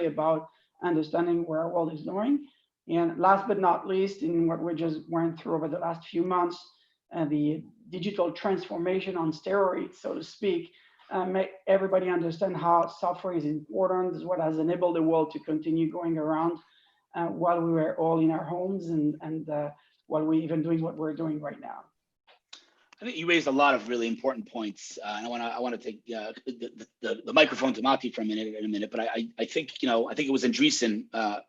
really about understanding where our world is going. And last but not least, in what we just went through over the last few months, the digital transformation on steroids, so to speak, make everybody understand how software is important, is what has enabled the world to continue going around while we were all in our homes and while we're even doing what we're doing right now. I think you raised a lot of really important points, and I want to take the microphone to Maty for a minute. But I think I think it was Andreessen,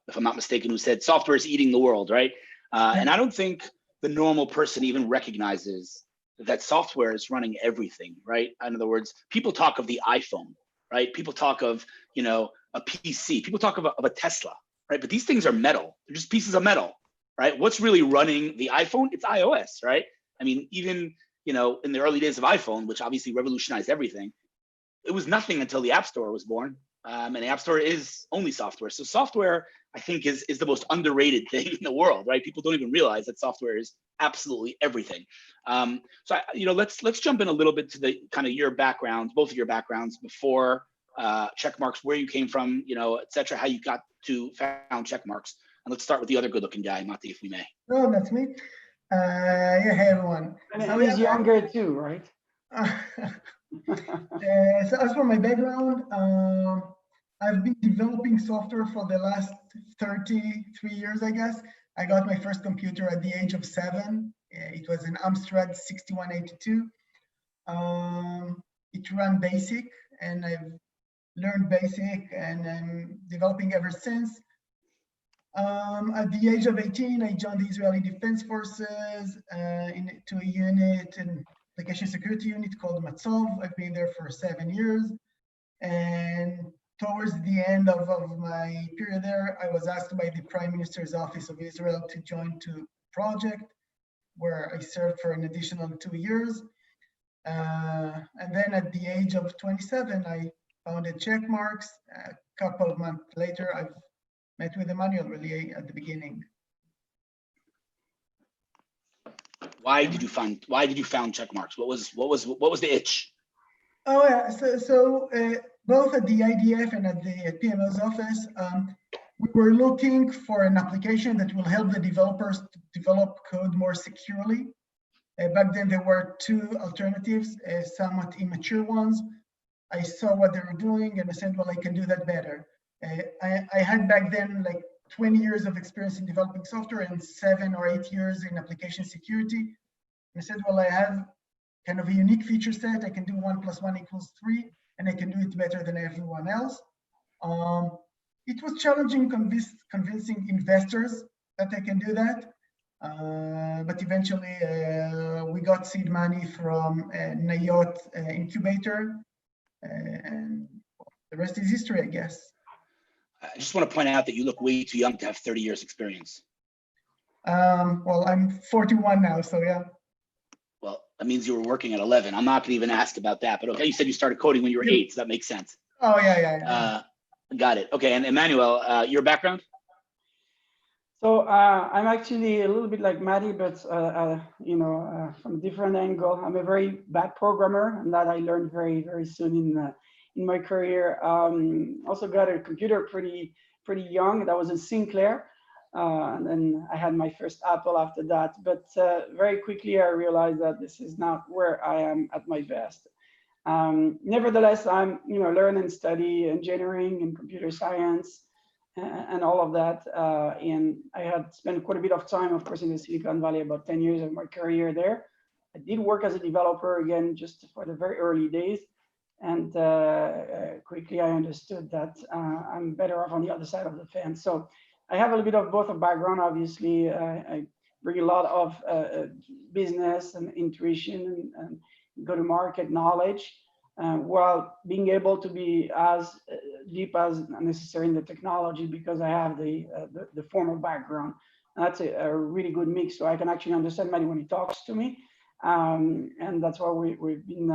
if I'm not mistaken, who said software is eating the world, right? And I don't think the normal person even recognizes that software is running everything, right? In other words, people talk of the iPhone, right? People talk of a PC. People talk of a Tesla, right? But these things are metal. They're just pieces of metal, right? What's really running the iPhone? It's iOS, right? I mean, even in the early days of iPhone, which obviously revolutionized everything, it was nothing until the App Store was born. And the App Store is only software. So software, I think, is the most underrated thing in the world, right? People don't even realize that software is absolutely everything. So let's jump in a little bit to the kind of your backgrounds, both of your backgrounds before Checkmarx, where you came from, et cetera, how you got to found Checkmarx. And let's start with the other good-looking guy, Maty, if we may. Oh, that's me. Yeah, hey everyone. And he's younger too, right? So as for my background, I've been developing software for the last 33 years, I guess. I got my first computer at the age of 7. It was an Amstrad 6182. It ran BASIC, and I've learned BASIC, and I'm developing ever since. At the age of 18, I joined the Israeli Defense Forces to a unit, an application security unit called Matzov. I've been there for 7 years. And towards the end of my period there, I was asked by the Prime Minister's Office of Israel to join to project, where I served for an additional 2 years. And then at the age of 27, I founded Checkmarx. A couple of months later, I've met with Emmanuel really at the beginning. Why did you found Checkmarx? What was the itch? Oh yeah, so both at the IDF and at the PMO's office, we were looking for an application that will help the developers to develop code more securely. Back then there were 2 alternatives, somewhat immature ones. I saw what they were doing and I said, well, I can do that better. I had back then like 20 years of experience in developing software and 7 or 8 years in application security. And I said, well, I have kind of a unique feature set. I can do 1 + 1 = 3, and I can do it better than everyone else. It was challenging convincing investors that I can do that. But eventually we got seed money from Nayot incubator, and the rest is history, I guess. I just want to point out that you look way too young to have 30 years experience. Well, I'm 41 now, so yeah. Well, that means you were working at 11. I'm not going to even ask about that, but okay, you said you started coding when you were 8, so that makes sense. Oh, yeah. Got it. Okay, and Emmanuel, your background? So I'm actually a little bit like Maty, but from a different angle. I'm a very bad programmer, and that I learned very, very soon in my career. Also got a computer pretty young. That was a Sinclair, and then I had my first Apple after that. But very quickly I realized that this is not where I am at my best. Nevertheless, I'm learn and study engineering and computer science and all of that. And I had spent quite a bit of time, of course, in the Silicon Valley, about 10 years of my career there. I did work as a developer again, just for the very early days. And quickly I understood that I'm better off on the other side of the fence. So I have a little bit of both a background, obviously. I bring a lot of business and intuition and go-to-market knowledge, while being able to be as deep as necessary in the technology, because I have the formal background. And that's a really good mix, so I can actually understand Maty when he talks to me. And that's why we've been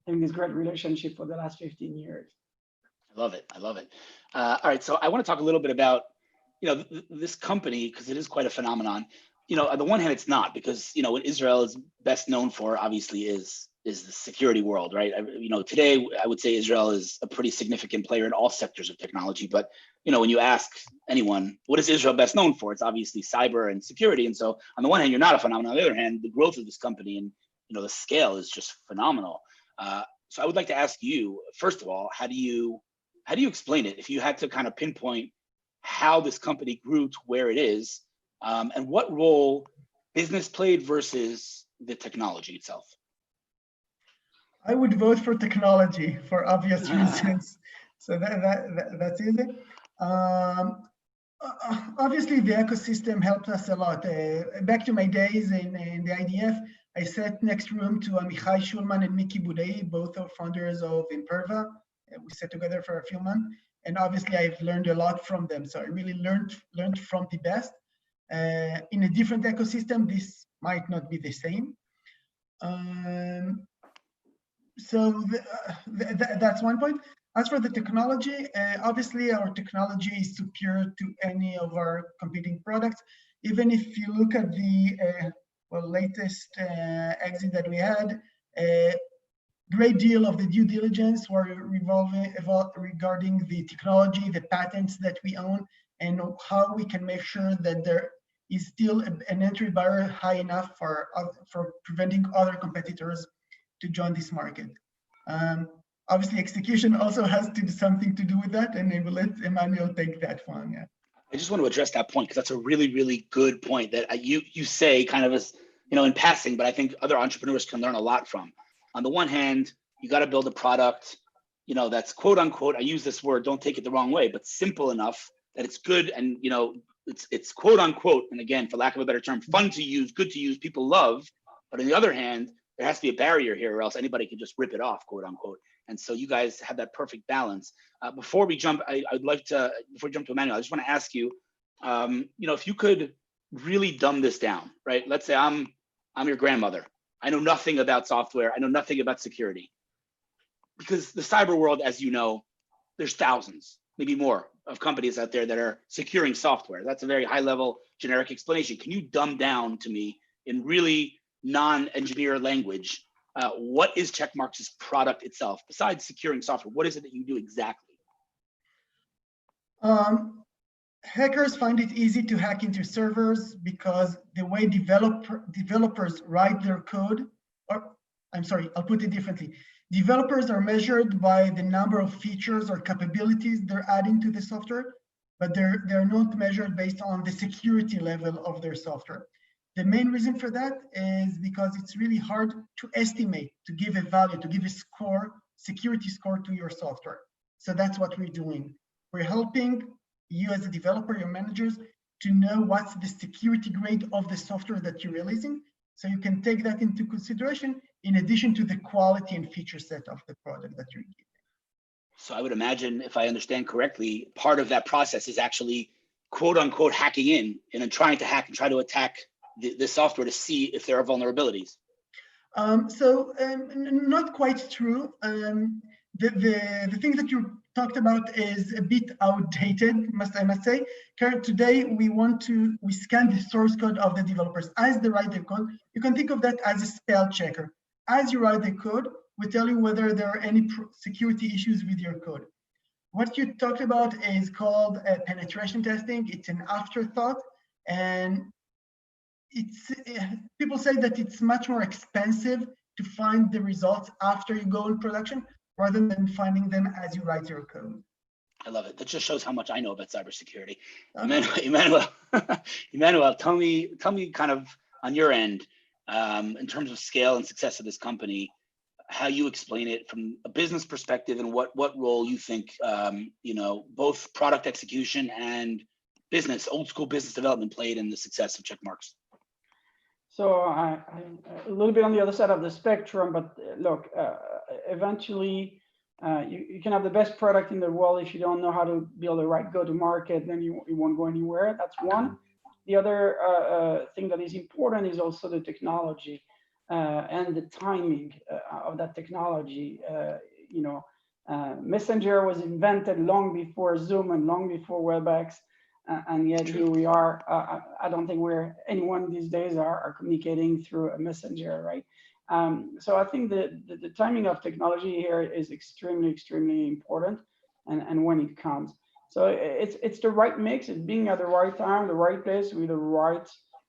having this great relationship for the last 15 years. I love it. All right, so I want to talk a little bit about, this company, because it is quite a phenomenon. On the one hand, it's not, because what Israel is best known for, obviously, is is the security world, right? Today I would say Israel is a pretty significant player in all sectors of technology. But when you ask anyone, what is Israel best known for? It's obviously cyber and security. And so on the one hand, you're not a phenomenon. On the other hand, the growth of this company and the scale is just phenomenal. So I would like to ask you, first of all, how do you explain it? If you had to kind of pinpoint how this company grew to where it is, and what role business played versus the technology itself? I would vote for technology for obvious reasons. So that's easy. Obviously, the ecosystem helped us a lot. Back to my days in the IDF, I sat next room to Amichai Shulman and Miki Budei, both are founders of Imperva. We sat together for a few months, and obviously I've learned a lot from them. So I really learned from the best. In a different ecosystem, this might not be the same. So that's one point. As for the technology, obviously our technology is superior to any of our competing products. Even if you look at the latest exit that we had, a great deal of the due diligence were regarding the technology, the patents that we own, and how we can make sure that there is still an entry barrier high enough for preventing other competitors to join this market. Obviously, execution also has something to do with that, and I will let Emmanuel take that one. Yeah. I just want to address that point because that's a really, really good point that you say kind of as in passing, but I think other entrepreneurs can learn a lot from. On the one hand, you got to build a product, that's quote unquote, I use this word, don't take it the wrong way, but simple enough that it's good and it's quote unquote, and again, for lack of a better term, fun to use, good to use, people love. But on the other hand, there has to be a barrier here or else anybody can just rip it off, quote unquote. And so you guys have that perfect balance. Before we jump, before we jump to Emmanuel, I just want to ask you, if you could really dumb this down, right? Let's say I'm your grandmother. I know nothing about software. I know nothing about security. Because the cyber world, as you know, there's thousands, maybe more, of companies out there that are securing software. That's a very high level generic explanation. Can you dumb down to me in really non-engineer language, what is Checkmarx's product itself? Besides securing software, what is it that you do exactly? Hackers find it easy to hack into servers because the way developers write their code, I'll put it differently. Developers are measured by the number of features or capabilities they're adding to the software, but they're not measured based on the security level of their software. The main reason for that is because it's really hard to estimate, to give a value, to give a score, security score to your software. So that's what we're doing. We're helping you as a developer, your managers, to know what's the security grade of the software that you're releasing. So you can take that into consideration in addition to the quality and feature set of the product that you're giving. So I would imagine, if I understand correctly, part of that process is actually quote unquote hacking in and then trying to hack and try to attack the software to see if there are vulnerabilities. Not quite true. The thing that you talked about is a bit outdated, I must say. Today, we scan the source code of the developers. As they write the code, you can think of that as a spell checker. As you write the code, we tell you whether there are any security issues with your code. What you talked about is called penetration testing. It's an afterthought, and people say that it's much more expensive to find the results after you go in production rather than finding them as you write your code. I love it. That just shows how much I know about cybersecurity. Emmanuel, tell me kind of on your end, in terms of scale and success of this company, how you explain it from a business perspective and what role you think, both product execution and old school business development played in the success of Checkmarx. So I'm a little bit on the other side of the spectrum, but look, eventually you can have the best product in the world. If you don't know how to build the right go-to-market, then you won't go anywhere. That's one. The other thing that is important is also the technology and the timing of that technology. Messenger was invented long before Zoom and long before WebEx. And yet here we are. I don't think anyone these days are communicating through a messenger, right? So I think the timing of technology here is extremely, extremely important, and when it comes. So it's the right mix. It's being at the right time, the right place with the right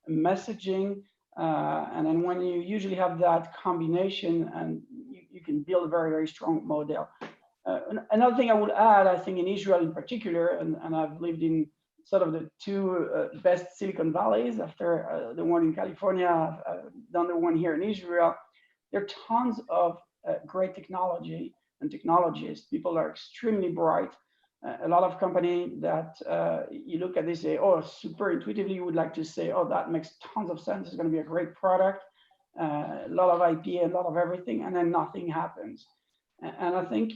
messaging. And then when you usually have that combination, and you can build a very, very strong model. Another thing I would add, I think in Israel in particular, and I've lived in sort of the two best Silicon Valleys after the one in California, I've done the one here in Israel. There are tons of great technology and technologists. People are extremely bright. A lot of companies that you look at, they say, oh, super intuitively, you would like to say, oh, that makes tons of sense. It's going to be a great product, a lot of IP, a lot of everything, and then nothing happens. And I think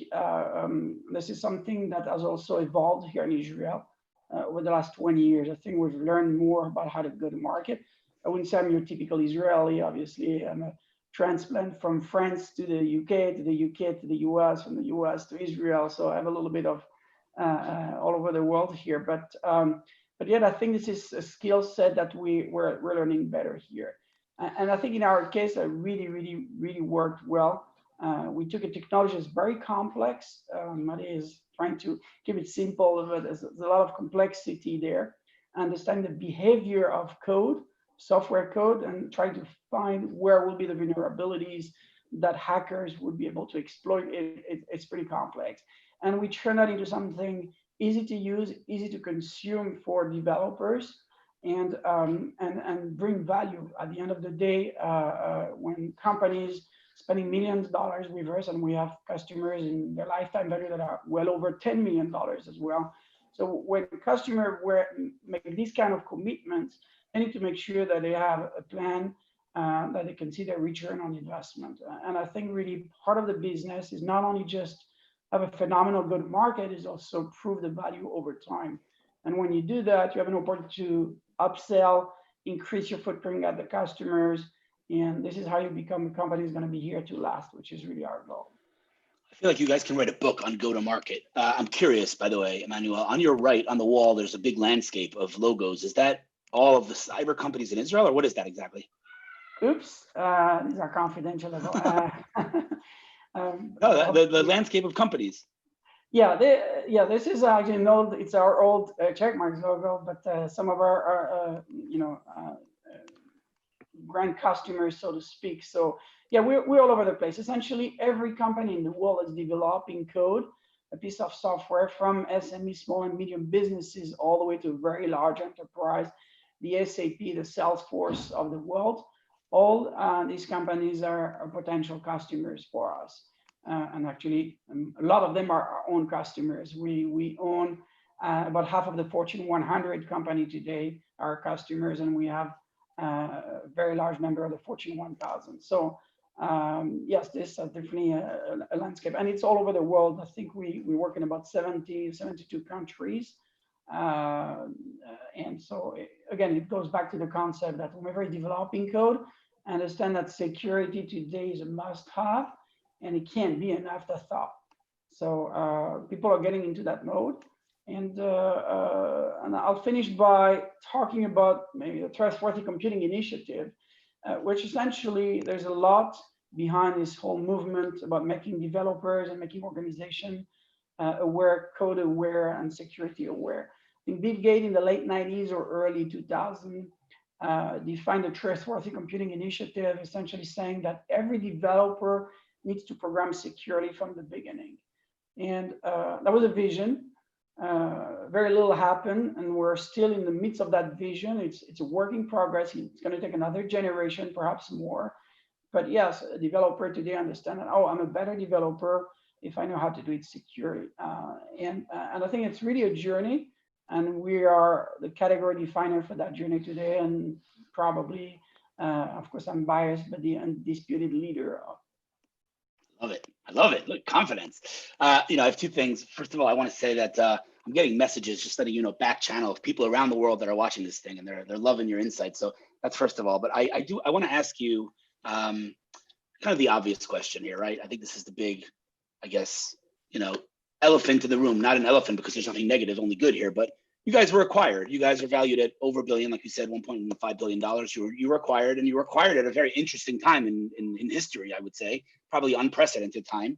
this is something that has also evolved here in Israel over the last 20 years. I think we've learned more about how to go to market. I wouldn't say I'm your typical Israeli, obviously. I'm a transplant from France to the UK, to the UK, to the US, from the US to Israel. So I have a little bit of all over the world here. But yet I think this is a skill set that we're learning better here. And I think in our case, it really worked well. We took a technology that's very complex. Maty is trying to keep it simple, but there's a lot of complexity there. Understand the behavior of code, software code, and try to find where will be the vulnerabilities that hackers would be able to exploit. It's pretty complex. And we turn that into something easy to use, easy to consume for developers, and bring value. At the end of the day, when companies spending millions of dollars with us, and we have customers in their lifetime value that are well over $10 million as well. So when customers make these kind of commitments, they need to make sure that they have a plan that they can see their return on investment. And I think really part of the business is not only just have a phenomenal good market, is also prove the value over time. And when you do that, you have an opportunity to upsell, increase your footprint at the customers. And this is how you become a company that's going to be here to last, which is really our goal. I feel like you guys can write a book on go-to-market. I'm curious, by the way, Emmanuel, on your right on the wall, there's a big landscape of logos. Is that all of the cyber companies in Israel, or what is that exactly? Oops, these are confidential. No, the landscape of companies. Yeah, this is actually an old. It's our old Checkmarx logo, but some of our grand customers, so to speak. So yeah, we're all over the place. Essentially, every company in the world is developing code, a piece of software, from SME, small and medium businesses, all the way to very large enterprise, the SAP, the Salesforce of the world. All these companies are potential customers for us. And actually, a lot of them are our own customers. We own about half of the Fortune 100 company today, our customers, and we have a very large number of the Fortune 1000. So yes, this is definitely a landscape, and it's all over the world. I think we work in about 72 countries. And so again, it goes back to the concept that whenever you're developing code, understand that security today is a must-have, and it can't be an afterthought. So people are getting into that mode. And I'll finish by talking about maybe the Trustworthy Computing Initiative, which essentially there's a lot behind this whole movement about making developers and making organizations aware, code aware, and security aware. I think Bill Gates in the late 90s or early 2000 defined the Trustworthy Computing Initiative, essentially saying that every developer needs to program securely from the beginning. And that was a vision. Very little happened, and we're still in the midst of that vision. It's a work in progress. It's going to take another generation, perhaps more. But yes, a developer today understands that, oh, I'm a better developer if I know how to do it securely. And I think it's really a journey, and we are the category definer for that journey today, and probably, of course, I'm biased, but the undisputed leader. Love it. I love it. Look, confidence. I have two things. First of all, I want to say that I'm getting messages, just letting you know, back channel of people around the world that are watching this thing, and they're loving your insights. So that's first of all. But I want to ask you kind of the obvious question here, right? I think this is the big, I guess, elephant in the room. Not an elephant because there's nothing negative, only good here. But you guys were acquired. You guys are valued at over $1 billion, like you said, $1.5 billion. You were acquired, and you were acquired at a very interesting time in history, I would say, probably unprecedented time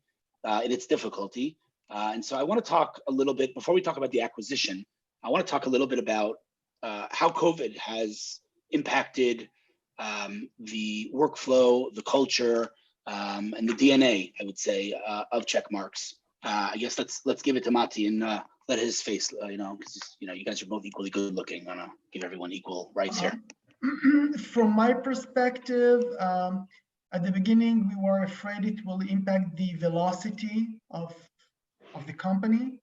in its difficulty. And so I want to talk a little bit, before we talk about the acquisition, I want to talk a little bit about how COVID has impacted the workflow, the culture, and the DNA, I would say, of Checkmarx. I guess let's give it to Maty and let his face, because you guys are both equally good looking. I want to give everyone equal rights here. From my perspective, at the beginning, we were afraid it will impact the velocity of the company,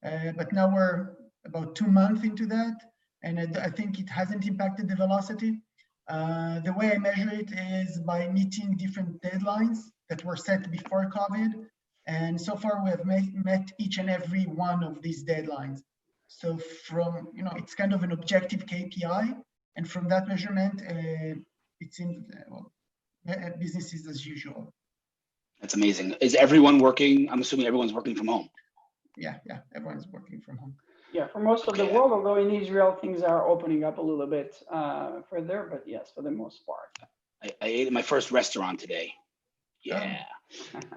but now we're about 2 months into that, and I think it hasn't impacted the velocity. The way I measure it is by meeting different deadlines that were set before COVID. And so far we have met each and every one of these deadlines. So from, it's kind of an objective KPI. And from that measurement, it seems business is as usual. That's amazing. Is everyone working? I'm assuming everyone's working from home. Yeah, everyone's working from home. Yeah, for most of the world, although in Israel, things are opening up a little bit further, but yes, for the most part. I ate at my first restaurant today. Yeah.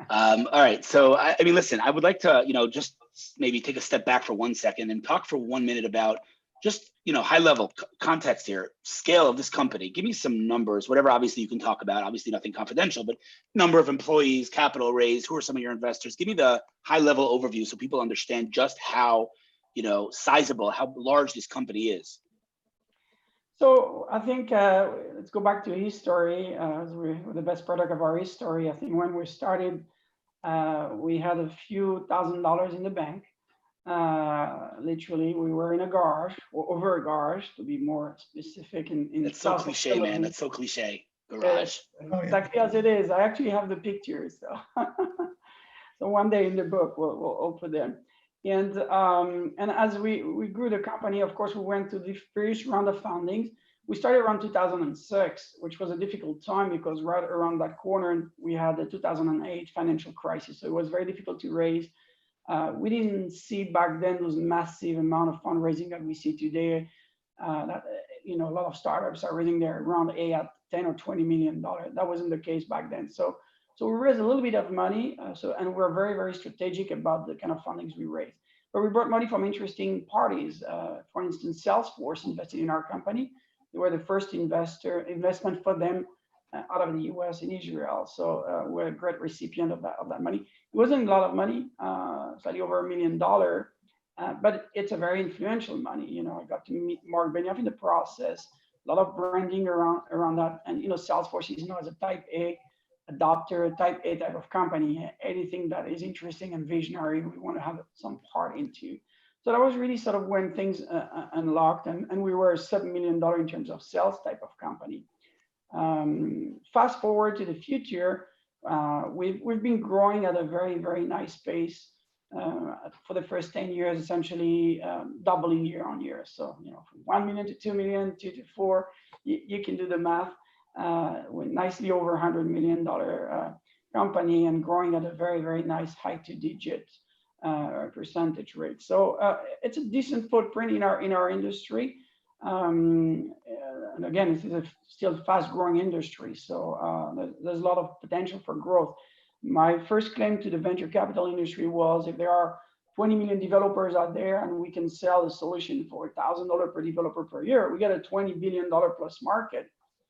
All right. So, I mean, listen, I would like to, just maybe take a step back for 1 second and talk for 1 minute about just, high level context here, scale of this company. Give me some numbers, whatever obviously you can talk about, obviously nothing confidential, but number of employees, capital raised, who are some of your investors? Give me the high level overview so people understand just how, sizable, how large this company is. So I think let's go back to history. We're the best product of our history. I think when we started, we had a few $1,000s in the bank. Literally, we were in a garage, or over a garage, to be more specific. That's so cliche, man. That's so cliche. Garage. Exactly as it is. I actually have the pictures. So, so one day in the book, we'll put them. And as we grew the company, of course, we went to the first round of fundings. We started around 2006, which was a difficult time because right around that corner, we had the 2008 financial crisis. So it was very difficult to raise. We didn't see back then those massive amount of fundraising that we see today. That a lot of startups are raising their round A at 10 or $20 million. That wasn't the case back then. So we raised a little bit of money, and we're very, very strategic about the kind of fundings we raised. But we brought money from interesting parties. For instance, Salesforce invested in our company. They were the first investment for them out of the US in Israel. So we're a great recipient of that money. It wasn't a lot of money, slightly over $1 million, but it's a very influential money. I got to meet Mark Benioff in the process, a lot of branding around that. And Salesforce is known as a type A adopter, type A type of company. Anything that is interesting and visionary, we want to have some part into. So that was really sort of when things unlocked, and we were a $7 million in terms of sales type of company. Fast forward to the future, we've been growing at a very, very nice pace for the first 10 years, essentially doubling year on year. So, from 1 million to 2 million, 2 to 4, you can do the math. We're nicely over $100 million company and growing at a very, very nice high 2-digit percentage rate. So it's a decent footprint in our industry. And again, this is a still fast-growing industry, so there's a lot of potential for growth. My first claim to the venture capital industry was if there are 20 million developers out there and we can sell a solution for $1,000 per developer per year, we get a $20 billion plus market.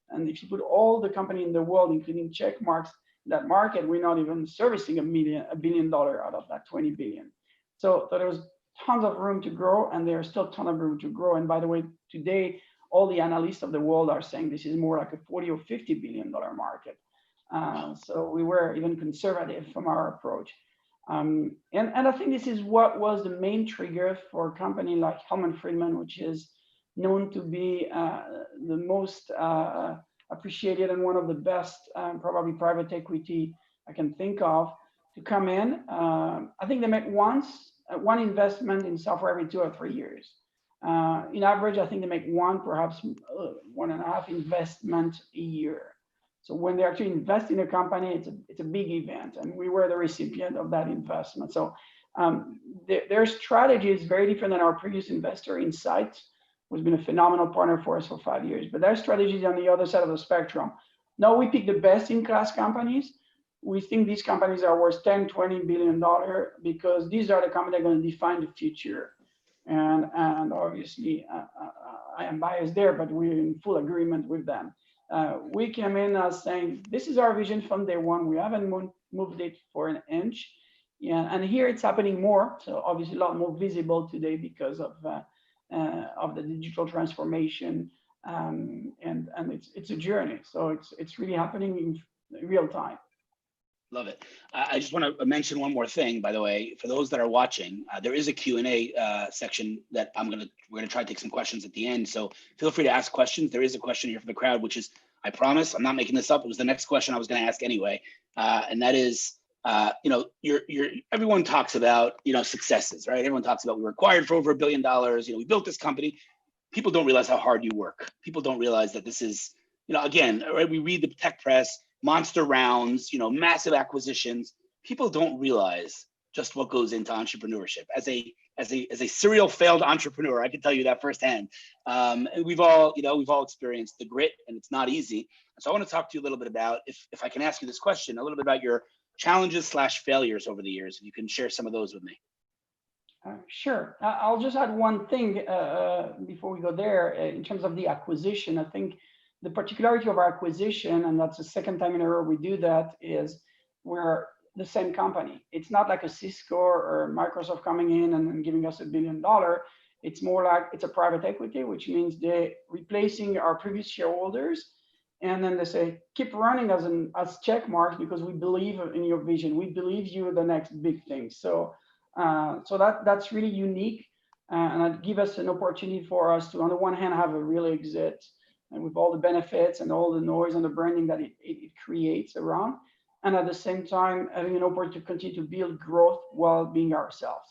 And if you put all the company in the world, including Checkmarx, that market, we're not even servicing $1 billion out of that 20 billion. So there was tons of room to grow, and there's still a ton of room to grow. And by the way, today, all the analysts of the world are saying this is more like a 40 or $50 billion market. So we were even conservative from our approach. And I think this is what was the main trigger for a company like Hellman Friedman, which is known to be the most appreciated and one of the best, probably private equity I can think of, to come in. I think they make one investment in software every 2 or 3 years. In average, I think they make perhaps 1.5 investment a year. So when they actually invest in a company, it's a big event, and we were the recipient of that investment. So Their strategy is very different than our previous investor, Insight, who's been a phenomenal partner for us for 5 years. But their strategy is on the other side of the spectrum. Now we pick the best-in-class companies. We think these companies are worth $10, $20 billion because these are the companies that are going to define the future. And obviously, I am biased there, but we're in full agreement with them. We came in as saying, this is our vision from day one. We haven't moved it for an inch. Yeah, and here it's happening more. So obviously a lot more visible today because of the digital transformation. And it's a journey. So it's really happening in real time. Love it. I just want to mention one more thing, by the way, for those that are watching, there is a Q&A section that we're going to try to take some questions at the end. So feel free to ask questions. There is a question here for the crowd, which is, I promise, I'm not making this up. It was the next question I was going to ask anyway. And that is, everyone talks about, successes, right? Everyone talks about we were acquired for over $1 billion. We built this company. People don't realize how hard you work. People don't realize that this is, again, right? We read the tech press, monster rounds, massive acquisitions. People don't realize just what goes into entrepreneurship. As a serial failed entrepreneur, I can tell you that firsthand. And we've all experienced the grit, and it's not easy. So I want to talk to you a little bit about, if I can ask you this question, a little bit about your challenges/failures over the years. If you can share some of those with me. Sure. I'll just add one thing before we go there. In terms of the acquisition, I think the particularity of our acquisition, and that's the second time in a row we do that, is we're the same company. It's not like a Cisco or Microsoft coming in and giving us $1 billion. It's more like it's a private equity, which means they're replacing our previous shareholders. And then they say, keep running as Checkmarx because we believe in your vision. We believe you're the next big thing. So that's really unique. And it gives us an opportunity for us to, on the one hand, have a real exit, and with all the benefits and all the noise and the branding that it creates around. And at the same time, having an opportunity to continue to build growth while being ourselves.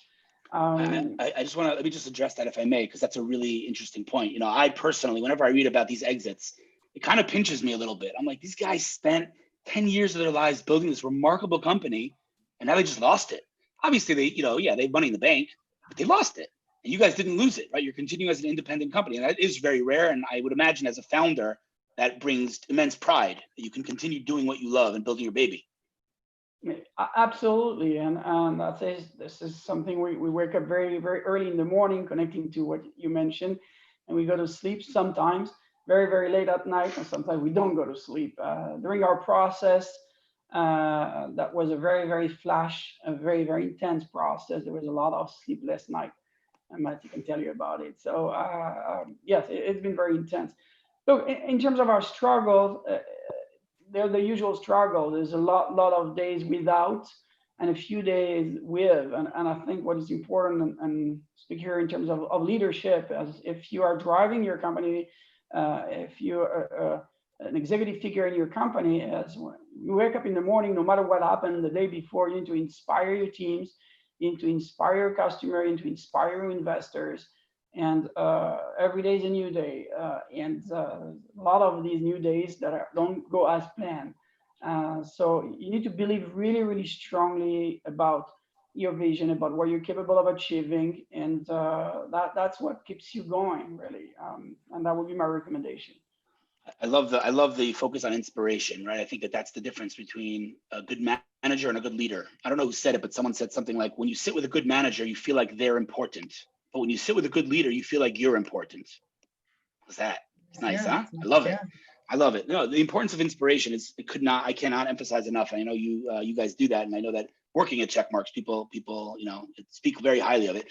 I just want to, let me just address that if I may, because that's a really interesting point. I personally, whenever I read about these exits, it kind of pinches me a little bit. I'm like, these guys spent 10 years of their lives building this remarkable company, and now they just lost it. Obviously, they have money in the bank, but they lost it. And you guys didn't lose it, right? You're continuing as an independent company. And that is very rare. And I would imagine as a founder, that brings immense pride that you can continue doing what you love and building your baby. Absolutely. And this is something we wake up very, very early in the morning, connecting to what you mentioned. And we go to sleep sometimes very, very late at night. And sometimes we don't go to sleep. During our process, that was a very, very a very, very intense process. There was a lot of sleepless nights. And Maty can tell you about it. So yes, it's been very intense. Look, in terms of our struggles, they're the usual struggle. There's a lot of days without and a few days with. And I think what is important, and speak here in terms of leadership, as if you are driving your company, if you're an executive figure in your company, as you wake up in the morning, no matter what happened the day before, you need to inspire your teams, you need to inspire your customer, you need to inspire your investors. And every day is a new day. And a lot of these new days that don't go as planned. So you need to believe really, really strongly about your vision, about what you're capable of achieving. And that's what keeps you going, really. And that would be my recommendation. I love the focus on inspiration, right? I think that's the difference between a good manager and a good leader. I don't know who said it, but someone said something like, when you sit with a good manager, you feel like they're important. But when you sit with a good leader, you feel like you're important. What's that? It's nice, huh? I love it. I love it. No, the importance of inspiration is, I cannot emphasize enough. And I know you guys do that. And I know that working at Checkmarx, people, speak very highly of it.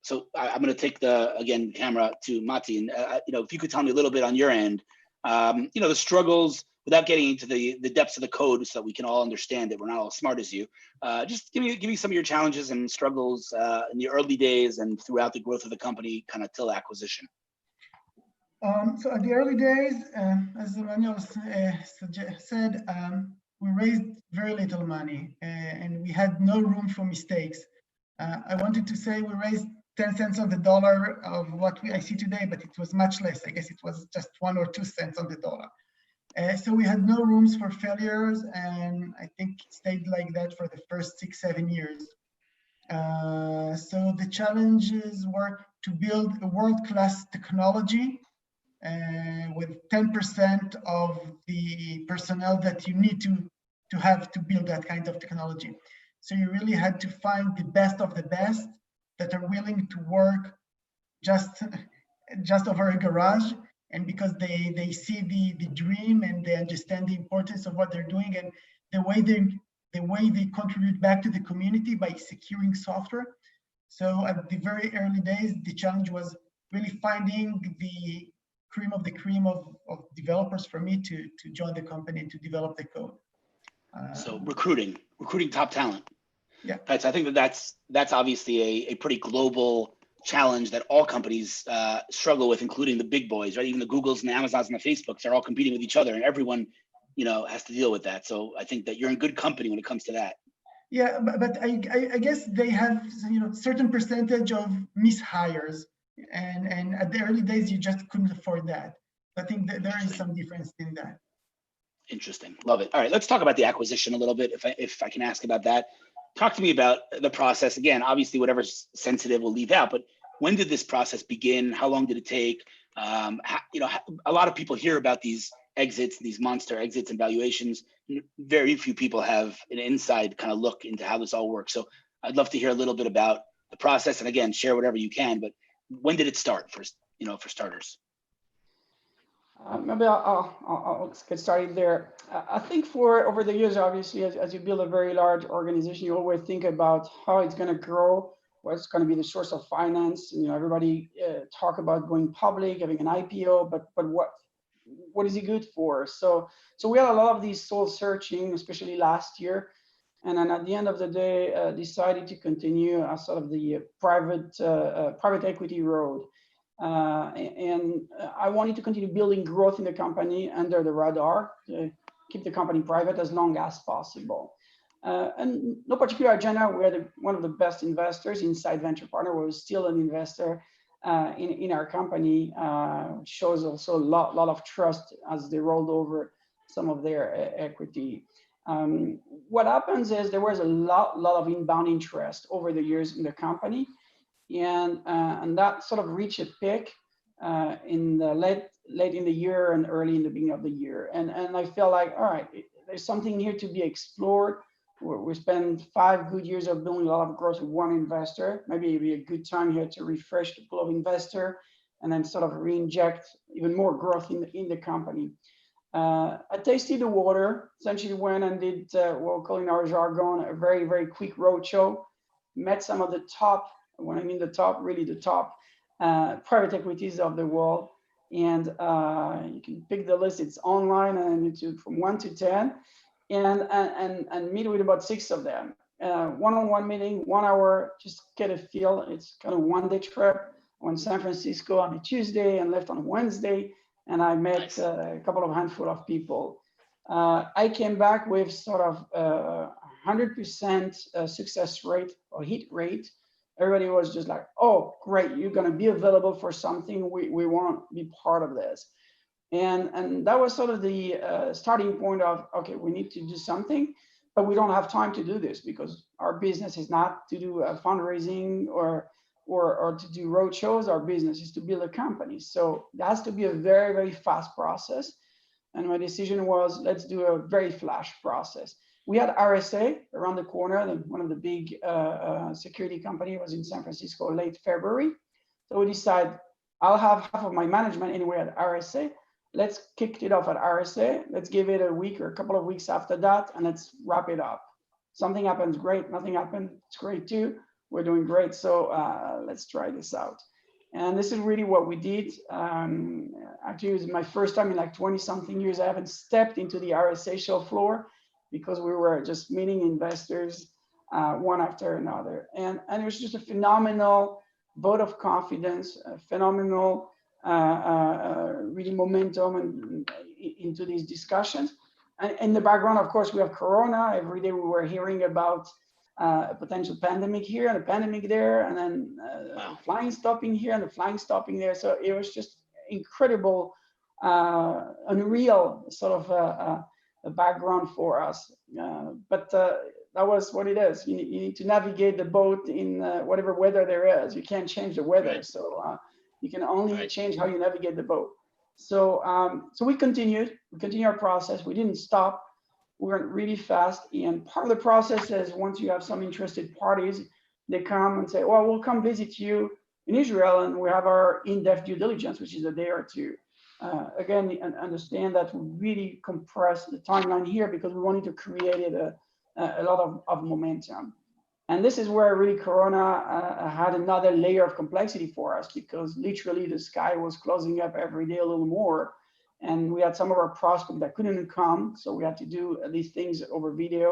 So I'm going to take the camera to Maty, and if you could tell me a little bit on your end, the struggles, without getting into the depths of the code, so that we can all understand it. We're not all as smart as you. Just give me some of your challenges and struggles in the early days and throughout the growth of the company, kind of till acquisition. So at the early days, as Emmanuel said, we raised very little money and we had no room for mistakes. I wanted to say we raised 10 cents on the dollar of what I see today, but it was much less. I guess it was just 1 or 2 cents on the dollar. So we had no rooms for failures, and I think it stayed like that for the first 6-7 years. So the challenges were to build a world-class technology with 10% of the personnel that you need to have to build that kind of technology. So you really had to find the best of the best that are willing to work just over a garage, and because they see the dream and they understand the importance of what they're doing and the way they contribute back to the community by securing software. So at the very early days, the challenge was really finding the cream of the cream of developers for me to join the company and to develop the code. So recruiting top talent. Yeah. Right. So I think that's obviously a pretty global challenge that all companies struggle with, including the big boys, right? Even the Googles and the Amazons and the Facebooks, they're all competing with each other, and everyone, has to deal with that. So I think that you're in good company when it comes to that. Yeah, but I guess they have certain percentage of mishires, and at the early days you just couldn't afford that. I think that there is some difference in that. Interesting, love it. All right, let's talk about the acquisition a little bit, if I can ask about that. Talk to me about the process. Again, obviously, whatever's sensitive we'll leave out, but when did this process begin? How long did it take? A lot of people hear about these exits, these monster exits and valuations. Very few people have an inside kind of look into how this all works. So I'd love to hear a little bit about the process, and again, share whatever you can, but when did it start for starters? Maybe I'll get started there. I think for over the years, obviously, as you build a very large organization, you always think about how it's going to grow, what's going to be the source of finance. Everybody talk about going public, having an IPO, but what is it good for? So we had a lot of these soul searching, especially last year, and then at the end of the day, decided to continue as sort of the private equity road. And I wanted to continue building growth in the company under the radar, keep the company private as long as possible. And no particular agenda. We had one of the best investors inside Venture Partner, who was still an investor in our company, which shows also a lot of trust as they rolled over some of their equity. What happens is there was a lot of inbound interest over the years in the company. And that sort of reached a peak in the late in the year and early in the beginning of the year. And I feel like, all right, there's something here to be explored. We spent 5 good years of building a lot of growth with one investor. Maybe it'd be a good time here to refresh the pool of investor and then sort of re-inject even more growth in the company. I tasted the water, essentially went and did what we'll call in our jargon a very, very quick roadshow, met some of the top, when I mean the top, really the top private equities of the world. And you can pick the list, it's online and YouTube from 1 to 10 and meet with about 6 of them. One-on-one meeting, 1 hour, just get a feel. It's kind of one-day trip. I went to San Francisco on a Tuesday and left on Wednesday. And I met a couple of handful of people. I came back with sort of 100% success rate or hit rate. Everybody was just like, oh, great, you're going to be available for something. We want to be part of this. And that was sort of the starting point of, okay, we need to do something, but we don't have time to do this because our business is not to do fundraising or to do roadshows. Our business is to build a company. So it has to be a very, very fast process. And my decision was, let's do a very flash process. We had RSA around the corner. One of the big security company was in San Francisco late February. So we decided, I'll have half of my management anyway at RSA. Let's kick it off at RSA. Let's give it a week or a couple of weeks after that, and let's wrap it up. Something happens, great. Nothing happened, it's great too. We're doing great, so let's try this out. And this is really what we did. Actually, it was my first time in like 20-something years. I haven't stepped into the RSA show floor because we were just meeting investors one after another. And it was just a phenomenal vote of confidence, a phenomenal really momentum and into these discussions. And in the background, of course, we have Corona. Every day we were hearing about a potential pandemic here and a pandemic there, and then flying stopping here and the flying stopping there. So it was just incredible, unreal sort of a background for us. But that was what it is. You need to navigate the boat in whatever weather there is. You can't change the weather, Right. so you can only Right. change how you navigate the boat. So so we continued our process. We didn't stop. We went really fast, and part of the process is once you have some interested parties, they come and say, well, we'll come visit you in Israel, and we have our in-depth due diligence, which is a day or two. Again, understand that we really compressed the timeline here because we wanted to create a lot of momentum. And this is where really Corona had another layer of complexity for us, because literally the sky was closing up every day a little more. And we had some of our prospects that couldn't come. So we had to do these things over video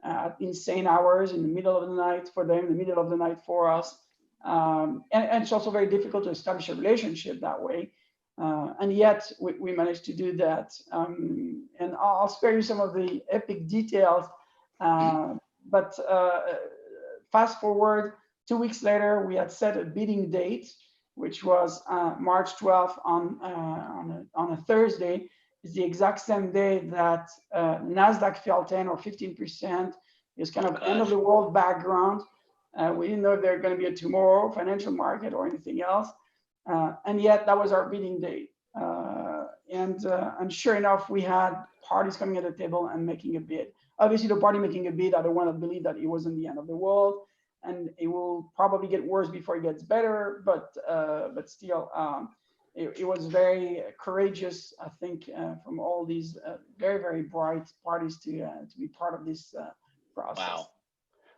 at insane hours in the middle of the night for them, in the middle of the night for us. And it's also very difficult to establish a relationship that way. And yet we managed to do that. And I'll spare you some of the epic details. But fast forward 2 weeks later, we had set a bidding date, which was March 12th on a Thursday. It's the exact same day that NASDAQ fell 10 or 15%. It's kind of end of the world background. We didn't know if there was going to be a tomorrow financial market or anything else. And yet that was our bidding date. And sure enough, we had parties coming at the table and making a bid. Obviously, the party making a bid are the one that believe that it wasn't the end of the world, and it will probably get worse before it gets better. But still, it was very courageous, I think, from all these very, very bright parties to be part of this process. Wow.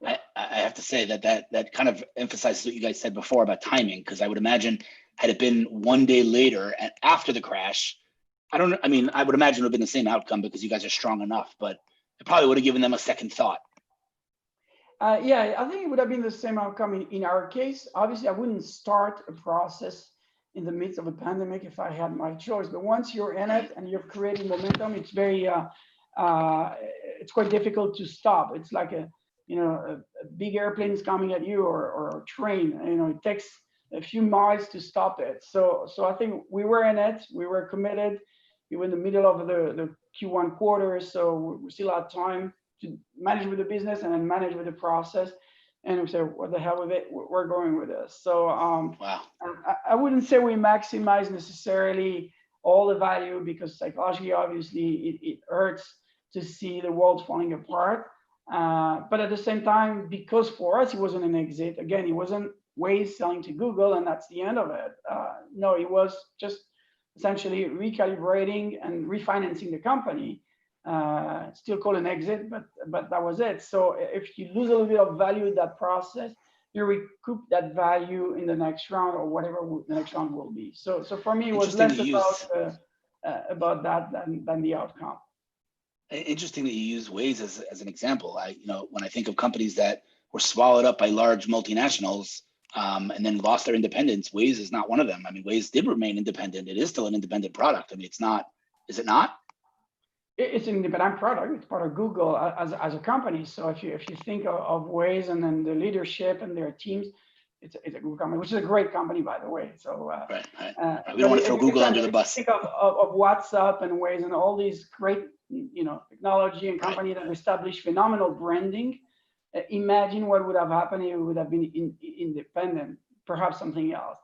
Yeah. I have to say that kind of emphasizes what you guys said before about timing, because I would imagine had it been one day later and after the crash, I would imagine it would have been the same outcome because you guys are strong enough, but it probably would have given them a second thought. Yeah, I think it would have been the same outcome in our case. Obviously, I wouldn't start a process in the midst of a pandemic if I had my choice. But once you're in it and you're creating momentum, it's very, it's quite difficult to stop. It's like a big airplane is coming at you, or a train. It takes a few miles to stop it. So I think we were in it. We were committed. We were in the middle of the Q1 quarter, so we still had time to manage with the business and then manage with the process. And we said, what the hell with it? We're going with this. So wow. I wouldn't say we maximize necessarily all the value, because psychologically, obviously, it hurts to see the world falling apart. But at the same time, because for us, it wasn't an exit. Again, it wasn't Waze selling to Google and that's the end of it. No, it was just essentially recalibrating and refinancing the company. Still called an exit, but that was it. So if you lose a little bit of value in that process, you recoup that value in the next round or whatever the next round will be. So for me, it was less about that than the outcome. Interesting that you use Waze as an example. When I think of companies that were swallowed up by large multinationals and then lost their independence, Waze is not one of them. I mean, Waze did remain independent. It is still an independent product. I mean, it's not, is it not? It's an independent product. It's part of Google as a company. So if you think of Waze and then the leadership and their teams, it's a Google company, which is a great company, by the way. So right. We don't want to throw Google under the bus. Think of WhatsApp and Waze and all these great technology and company that established phenomenal branding. Imagine what would have happened if it would have been independent, perhaps something else.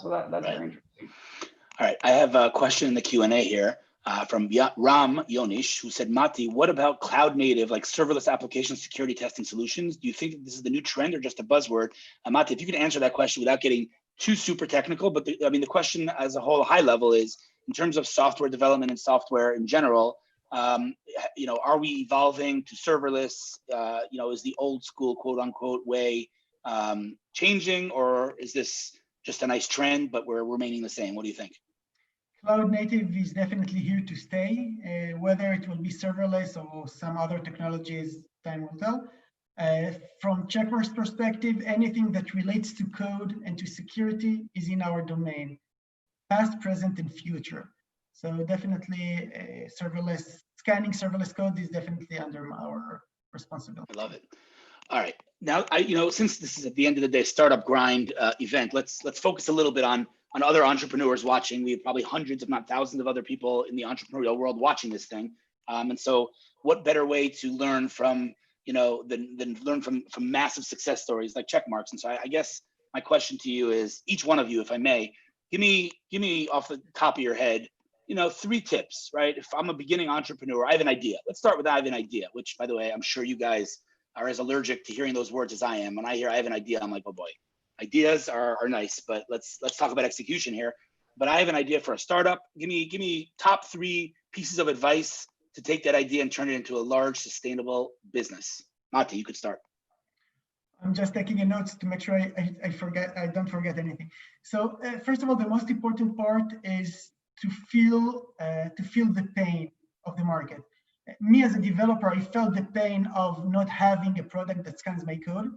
So that's very interesting. All right, I have a question in the Q&A here from Ram Yonish, who said, Maty, what about cloud native, like serverless application security testing solutions? Do you think that this is the new trend or just a buzzword? Maty, if you could answer that question without getting too super technical, but the question as a whole, high level, is in terms of software development and software in general, are we evolving to serverless? Is the old school quote unquote way changing, or is this just a nice trend, but we're remaining the same? What do you think? Cloud native is definitely here to stay. Whether it will be serverless or some other technologies, time will tell. From Checkmarx perspective, anything that relates to code and to security is in our domain, past, present, and future. So definitely scanning serverless code is definitely under our responsibility. I love it. All right. Now, since this is at the end of the day, startup grind event, let's focus a little bit on other entrepreneurs watching. We have probably hundreds, if not thousands, of other people in the entrepreneurial world watching this thing. And so what better way to learn from, than learn from massive success stories like Checkmarx. And so I guess my question to you is, each one of you, if I may, give me off the top of your head, 3 tips, right? If I'm a beginning entrepreneur, I have an idea. Let's start with I have an idea, which, by the way, I'm sure you guys are as allergic to hearing those words as I am. When I hear I have an idea, I'm like, oh boy, ideas are nice, but let's talk about execution here. But I have an idea for a startup. Give me top 3 pieces of advice to take that idea and turn it into a large, sustainable business. Maty, you could start. I'm just taking a notes to make sure I don't forget anything. So first of all, the most important part is to feel the pain of the market. Me as a developer, I felt the pain of not having a product that scans my code.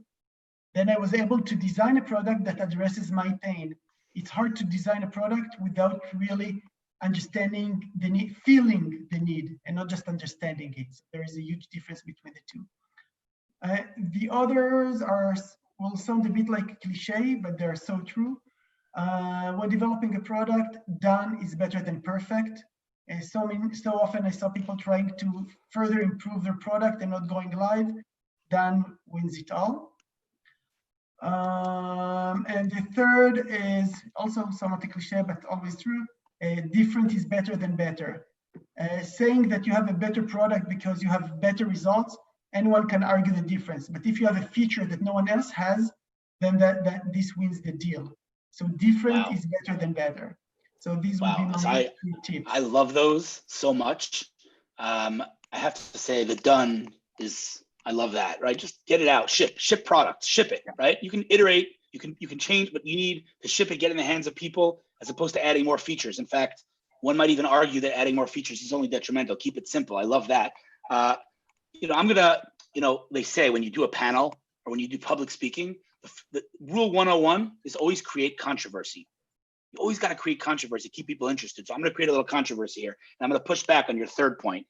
Then I was able to design a product that addresses my pain. It's hard to design a product without really understanding the need, feeling the need, and not just understanding it. So there is a huge difference between the two. The others will sound a bit like cliche, but they're so true. When developing a product, done is better than perfect. And so often I saw people trying to further improve their product and not going live. Done wins it all. And the third is also somewhat a cliche, but always true. Different is better than better. Saying that you have a better product because you have better results, anyone can argue the difference. But if you have a feature that no one else has, then this wins the deal. So different is better than better. So these would be my 3 tips. I love those so much. I have to say the done is, I love that, right? Just get it out, ship product, ship it, right? You can iterate, you can change, but you need to ship it, get in the hands of people, as opposed to adding more features. In fact, one might even argue that adding more features is only detrimental. Keep it simple. I love that. I'm gonna, they say when you do a panel or when you do public speaking, the rule 101 is always create controversy. You always got to create controversy, keep people interested. So I'm going to create a little controversy here, and I'm going to push back on your third point.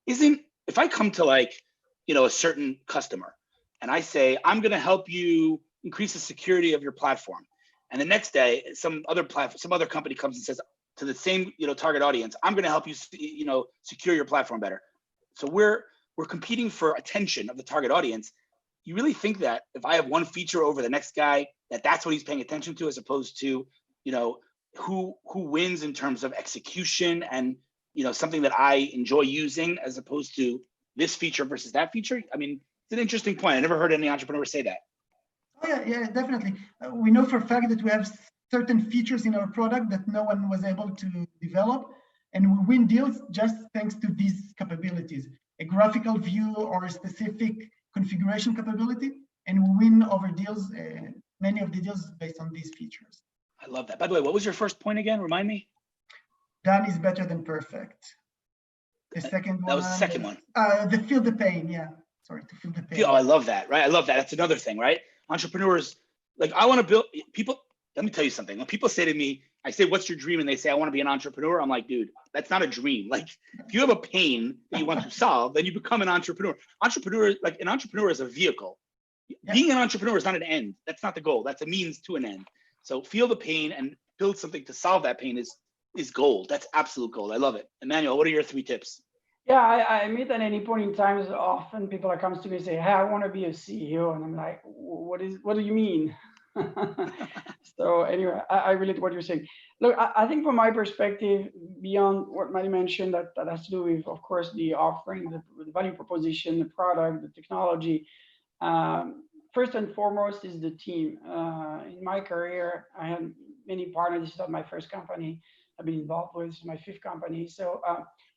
If I come to a certain customer and I say, I'm going to help you increase the security of your platform, and the next day some other company comes and says to the same target audience, I'm going to help you secure your platform better. So we're competing for attention of the target audience. You really think that if I have one feature over the next guy, that's what he's paying attention to, as opposed to who wins in terms of execution and something that I enjoy using, as opposed to this feature versus that feature? I mean, it's an interesting point. I never heard any entrepreneur say that. Oh yeah, definitely. We know for a fact that we have certain features in our product that no one was able to develop, and we win deals just thanks to these capabilities, a graphical view or a specific configuration capability, and we win over deals, many of the deals based on these features. I love that. By the way, what was your first point again? Remind me. Done is better than perfect. The second one. That was the second one. Feel the pain. Yeah. Sorry, to feel the pain. Oh, I love that. Right. I love that. That's another thing, right? Entrepreneurs, I want to build people. Let me tell you something. When people say to me, I say, what's your dream? And they say, I want to be an entrepreneur. I'm like, dude, that's not a dream. If you have a pain that you want to solve, then you become an entrepreneur. An entrepreneur is a vehicle. Yeah. Being an entrepreneur is not an end. That's not the goal. That's a means to an end. So feel the pain and build something to solve that pain is gold. That's absolute gold. I love it. Emmanuel, what are your 3 tips? Yeah, I meet at any point in time, often people that comes to me and say, hey, I want to be a CEO. And I'm like, what do you mean? So anyway, I relate to what you're saying. Look, I think from my perspective, beyond what Maty mentioned, that has to do with, of course, the offering, the value proposition, the product, the technology. First and foremost is the team. In my career, I had many partners. This is not my first company I've been involved with. This is my 5th company. So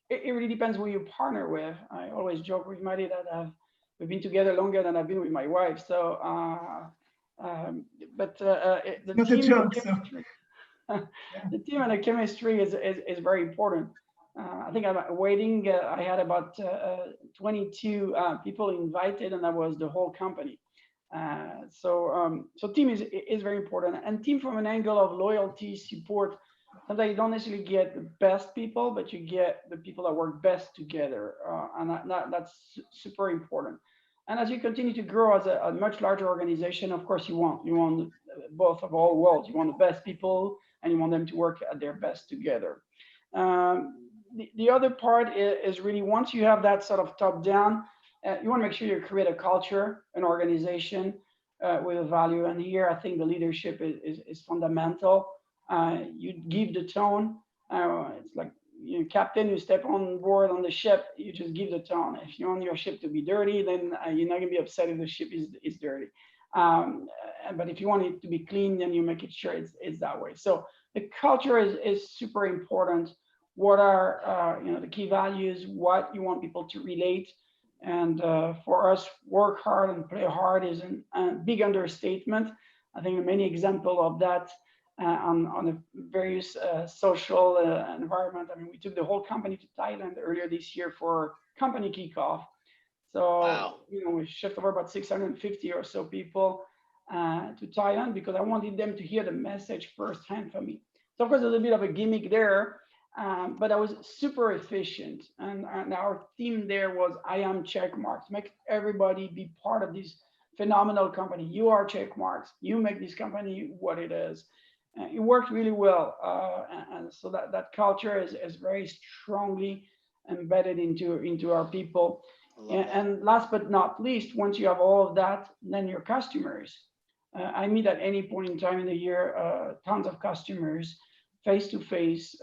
it really depends who you partner with. I always joke with Maty that we've been together longer than I've been with my wife. So, the team and the chemistry is very important. I think I'm waiting. I had about 22 people invited, and that was the whole company. So team is very important, and team from an angle of loyalty, support. Sometimes you don't necessarily get the best people, but you get the people that work best together, and that's super important. And as you continue to grow as a much larger organization, of course, you want both of all worlds. You want the best people, and you want them to work at their best together. The other part is really, once you have that sort of top down, you want to make sure you create a culture, an organization with a value. And here, I think the leadership is fundamental. You give the tone. It's like captain, you step on board on the ship, you just give the tone. If you want your ship to be dirty, then you're not gonna be upset if the ship is dirty. But if you want it to be clean, then you make it sure it's that way. So the culture is super important. What are the key values? What you want people to relate? And for us, work hard and play hard is a big understatement. I think many examples of that on the various social environment. I mean, we took the whole company to Thailand earlier this year for company kickoff. So, Wow. We shipped over about 650 or so people to Thailand because I wanted them to hear the message firsthand from me. So, of course, there's a bit of a gimmick there, but I was super efficient. And our theme there was, I am Checkmarx. Make everybody be part of this phenomenal company. You are Checkmarx. You make this company what it is. It worked really well. And so that culture is very strongly embedded into our people. And last but not least, once you have all of that, then your customers. I meet at any point in time in the year tons of customers face to face.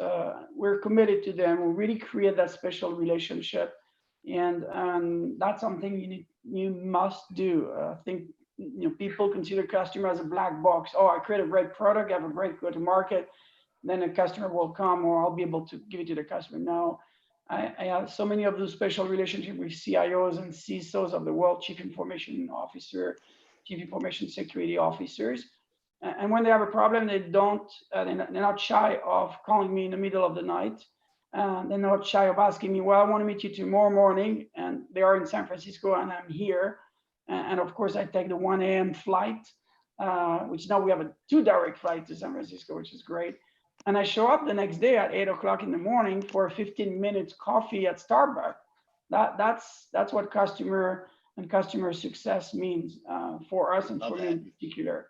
We're committed to them. We really create that special relationship, and that's something you must do. I think people consider customer as a black box. Oh, I create a great product, I have a great go-to-market, then a customer will come, or I'll be able to give it to the customer. No, I have so many of those special relationships with CIOs and CISOs of the world, chief information officer, chief information security officers. And when they have a problem, they're not shy of calling me in the middle of the night. They're not shy of asking me, well, I want to meet you tomorrow morning. And they are in San Francisco and I'm here. And of course, I take the 1 a.m. flight, which now we have a 2 direct flight to San Francisco, which is great. And I show up the next day at 8 o'clock in the morning for a 15-minute coffee at Starbucks. That's what customer success means for us and for me in particular.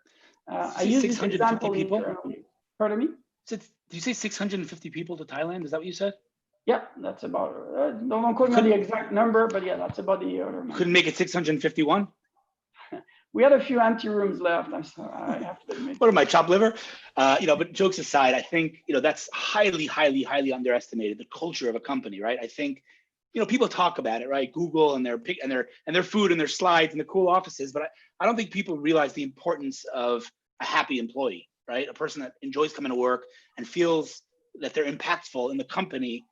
I use this example internally. Pardon me? Did you say 650 people to Thailand? Is that what you said? Yeah, that's about, don't quote me on the exact number, but yeah, that's about the order. Couldn't make it 651? We had a few empty rooms left. I have to admit. What am I, chopped liver? But jokes aside, I think, that's highly, highly, highly underestimated, the culture of a company, right? I think, people talk about it, right? Google and their food and their slides and the cool offices, but I don't think people realize the importance of a happy employee, right? A person that enjoys coming to work and feels that they're impactful in the company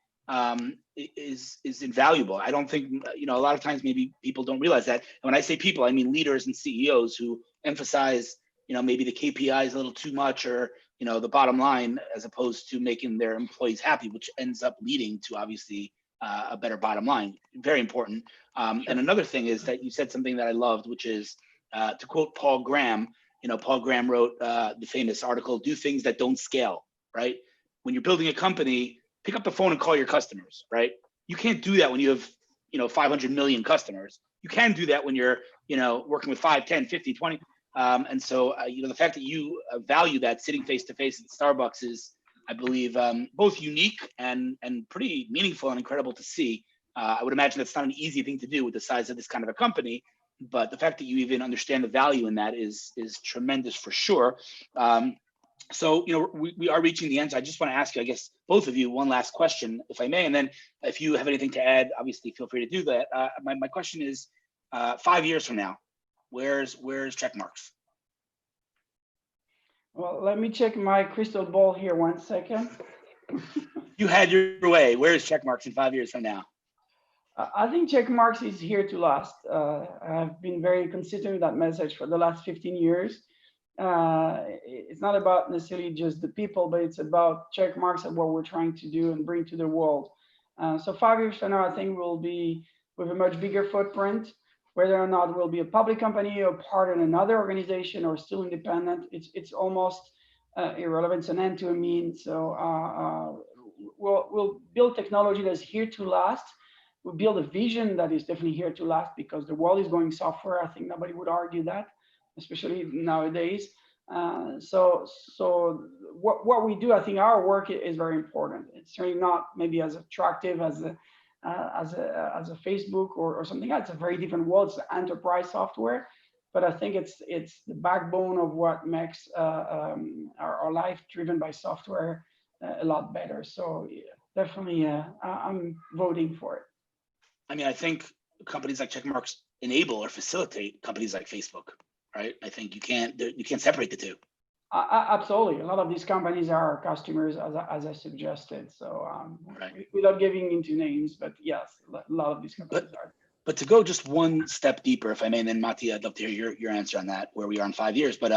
is invaluable. I don't think, a lot of times maybe people don't realize that. And when I say people, I mean leaders and CEOs who emphasize, maybe the KPIs a little too much, or, the bottom line, as opposed to making their employees happy, which ends up leading to obviously a better bottom line. Very important. And another thing is that you said something that I loved, which is to quote Paul Graham. Paul Graham wrote the famous article, "Do things that don't scale," right? When you're building a company, pick up the phone and call your customers, right? You can't do that when you have 500 million customers. You can do that when you're working with 5, 10, 50, 20. And so the fact that you value that sitting face to face at Starbucks is, I believe, both unique and pretty meaningful and incredible to see. I would imagine that's not an easy thing to do with the size of this kind of a company, but the fact that you even understand the value in that is tremendous for sure. So, we are reaching the end. So I just want to ask you, I guess, both of you, one last question, if I may, and then if you have anything to add, obviously feel free to do that. My question is, 5 years from now, where's Checkmarx? Well, let me check my crystal ball here 1 second. You had your way. Where is Checkmarx in 5 years from now? I think Checkmarx is here to last. I've been very consistent with that message for the last 15 years. It's not about necessarily just the people, but it's about Checkmarx and what we're trying to do and bring to the world. So 5 years from now, I think we'll be with a much bigger footprint. Whether or not we'll be a public company or part of another organization or still independent, it's almost irrelevant. It's an end to a means. So we'll build technology that's here to last. We'll build a vision that is definitely here to last, because the world is going software. I think nobody would argue that, especially nowadays. So what we do, I think our work is very important. It's certainly not maybe as attractive as as a Facebook or something else. It's a very different world. It's enterprise software, but I think it's the backbone of what makes our life driven by software a lot better. So yeah, definitely, I'm voting for it. I mean, I think companies like Checkmarx enable or facilitate companies like Facebook, right? I think you can't separate the two. Absolutely. A lot of these companies are our customers, as I suggested. So Right. without giving into names, but yes, a lot of these companies are. But to go just one step deeper, if I may, and then Maty, I'd love to hear your answer on that, where we are in 5 years. But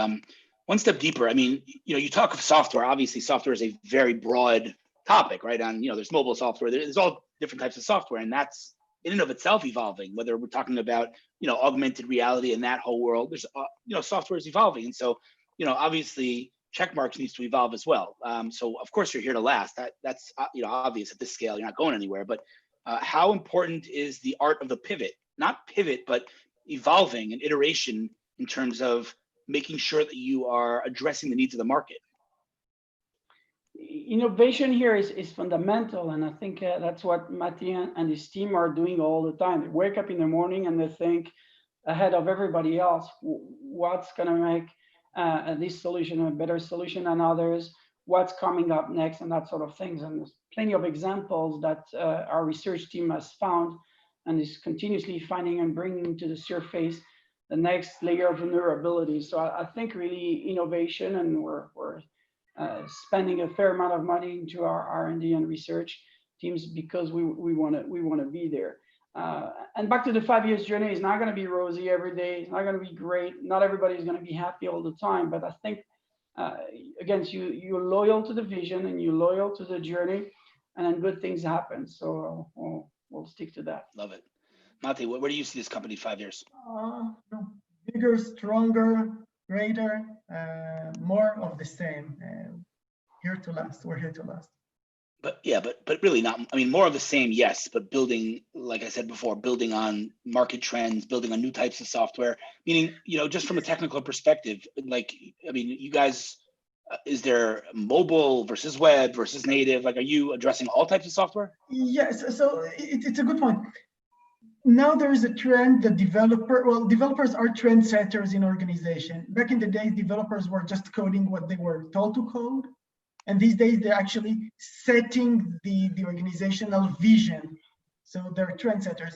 one step deeper, I mean, you talk of software. Obviously, software is a very broad topic, right? On there's mobile software, there's all different types of software, and that's in and of itself evolving. Whether we're talking about augmented reality and that whole world, there's software is evolving, and so obviously Checkmarx needs to evolve as well. So of course you're here to last. That's obvious at this scale. You're not going anywhere. But how important is the art of the pivot? Not pivot, but evolving and iteration in terms of making sure that you are addressing the needs of the market. Innovation here is fundamental, and I think that's what Maty and his team are doing all the time. They wake up in the morning and they think ahead of everybody else, what's going to make this solution a better solution than others, what's coming up next, and that sort of things. And there's plenty of examples that our research team has found and is continuously finding and bringing to the surface the next layer of vulnerability. So I think really innovation, and we're spending a fair amount of money into our R&D and research teams because we want to be there. And back to the 5 years journey, it's not going to be rosy every day. It's not going to be great. Not everybody is going to be happy all the time. But I think, again, you're loyal to the vision and you're loyal to the journey, and then good things happen. So we'll stick to that. Love it. Maty, where do you see this company 5 years? Bigger, stronger, greater, more of the same. Here to last. We're here to last. But yeah, but really not. I mean, more of the same, yes. But building, like I said before, building on market trends, building on new types of software. Meaning, just from a technical perspective, like, I mean, you guys, is there mobile versus web versus native? Like, are you addressing all types of software? Yes. So it's a good point. Now there is a trend that developers are trendsetters in organization. Back in the days, developers were just coding what they were told to code. And these days, they're actually setting the organizational vision. So they're trendsetters.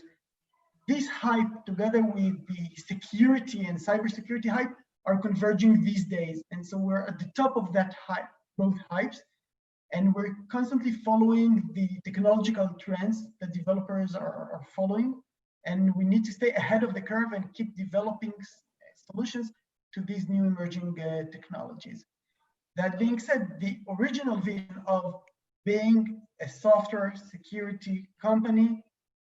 This hype, together with the security and cybersecurity hype, are converging these days. And so we're at the top of that hype, both hypes. And we're constantly following the technological trends that developers are following. And we need to stay ahead of the curve and keep developing solutions to these new emerging technologies. That being said, the original vision of being a software security company,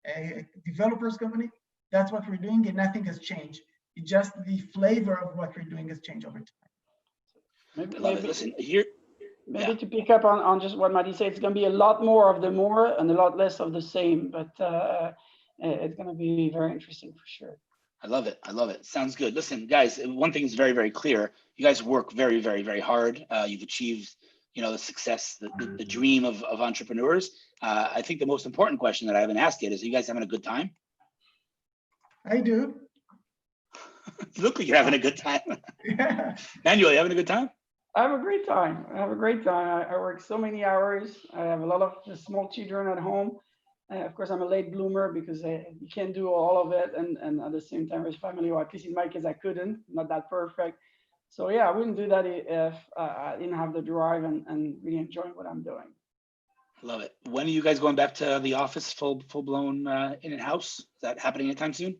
a developers company, that's what we're doing, and nothing has changed. It's just the flavor of what we're doing has changed over time. I love it. Listen, here. Maybe to pick up on just what Maty said, it's going to be a lot more of the more and a lot less of the same, but it's going to be very interesting for sure. I love it. I love it. Sounds good. Listen, guys, one thing is very, very clear. You guys work very, very, very hard. You've achieved, the success, the dream of entrepreneurs. I think the most important question that I haven't asked yet is, are you guys having a good time? I do. You look like you're having a good time. Yeah. Emmanuel, you having a good time? I have a great time. I work so many hours. I have a lot of small children at home. Of course, I'm a late bloomer because you can't do all of it, and at the same time, as family, or at least in my case, I couldn't. Not that perfect. So yeah, I wouldn't do that if I didn't have the drive and really enjoying what I'm doing. Love it. When are you guys going back to the office, full blown in-house? Is that happening anytime soon?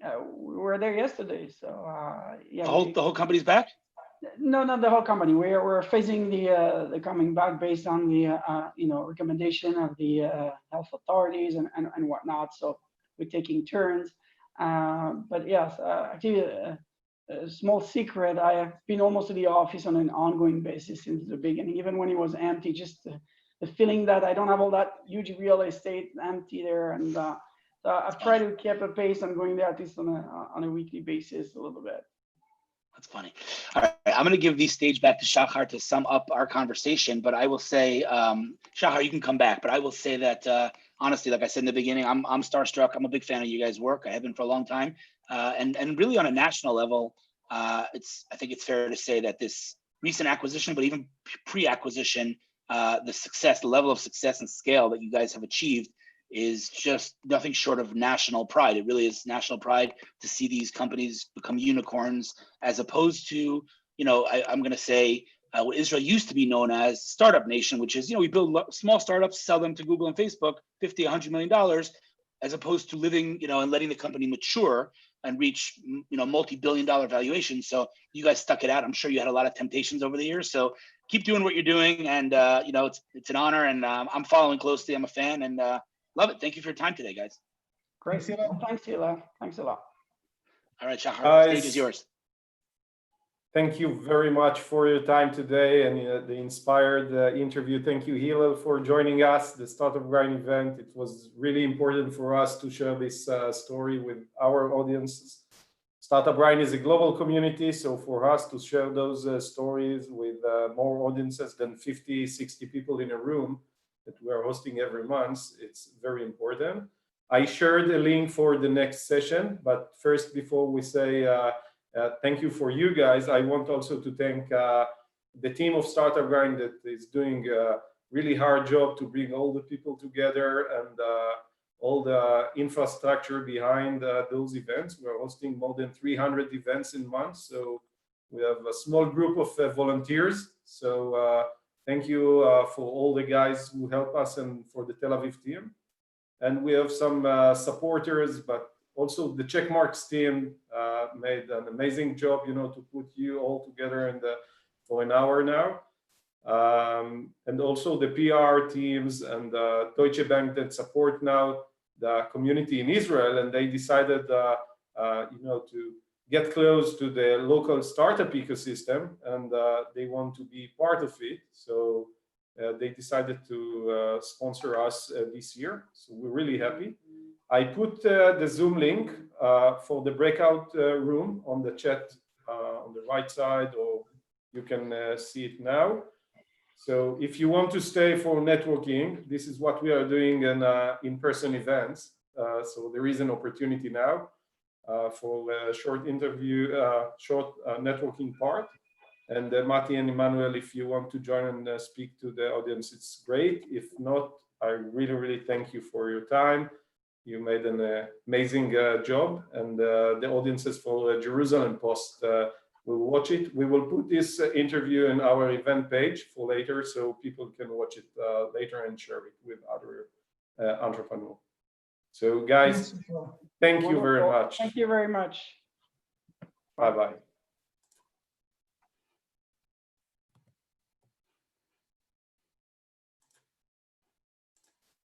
We were there yesterday, so yeah. The whole company's back? No, not the whole company. We're phasing the coming back based on the recommendation of the health authorities and whatnot. So we're taking turns. But yes, actually, a small secret. I have been almost to the office on an ongoing basis since the beginning, even when it was empty. Just the feeling that I don't have all that huge real estate empty there, and so I've tried to keep a pace on going there at least on a weekly basis a little bit. That's funny. All right, I'm going to give the stage back to Shachar to sum up our conversation, but I will say, Shachar, you can come back, but I will say that, honestly, like I said in the beginning, I'm starstruck. I'm a big fan of you guys' work. I have been for a long time. And really on a national level, I think it's fair to say that this recent acquisition, but even pre-acquisition, the level of success and scale that you guys have achieved is just nothing short of national pride. It really is national pride to see these companies become unicorns, as opposed to, I'm going to say what Israel used to be known as startup nation, which is, we build small startups, sell them to Google and Facebook, $50, $100 million, as opposed to living, and letting the company mature and reach, multi-billion-dollar valuations. So you guys stuck it out. I'm sure you had a lot of temptations over the years. So keep doing what you're doing. And, it's an honor, and I'm following closely. I'm a fan, and love it. Thank you for your time today, guys. Great. Thanks, Hillel. Thanks a lot. All right, Shachar, the stage is yours. Thank you very much for your time today and the inspired interview. Thank you, Hillel, for joining us, the Startup Grind event. It was really important for us to share this story with our audiences. Startup Grind is a global community, so for us to share those stories with more audiences than 50, 60 people in a room that we are hosting every month, it's very important. I shared a link for the next session, but first, before we say thank you for you guys, I want also to thank the team of Startup Grind that is doing a really hard job to bring all the people together and all the infrastructure behind those events. We're hosting more than 300 events in months, so we have a small group of volunteers. So thank you for all the guys who help us and for the Tel Aviv team. And we have some supporters, but also the Checkmarx team made an amazing job, to put you all together for an hour now. And also the PR teams and Deutsche Bank that support now the community in Israel, and they decided, to get close to the local startup ecosystem, and they want to be part of it. So they decided to sponsor us this year. So we're really happy. I put the Zoom link for the breakout room on the chat on the right side, or you can see it now. So if you want to stay for networking, this is what we are doing in-person events. So there is an opportunity now for a short interview, short networking part. And Maty and Emmanuel, if you want to join and speak to the audience, it's great. If not, I really, really thank you for your time. You made an amazing job, and the audiences for Jerusalem Post will watch it. We will put this interview in our event page for later, so people can watch it later and share it with other entrepreneurs. So guys, thank you very much. Thank you very much. Bye-bye.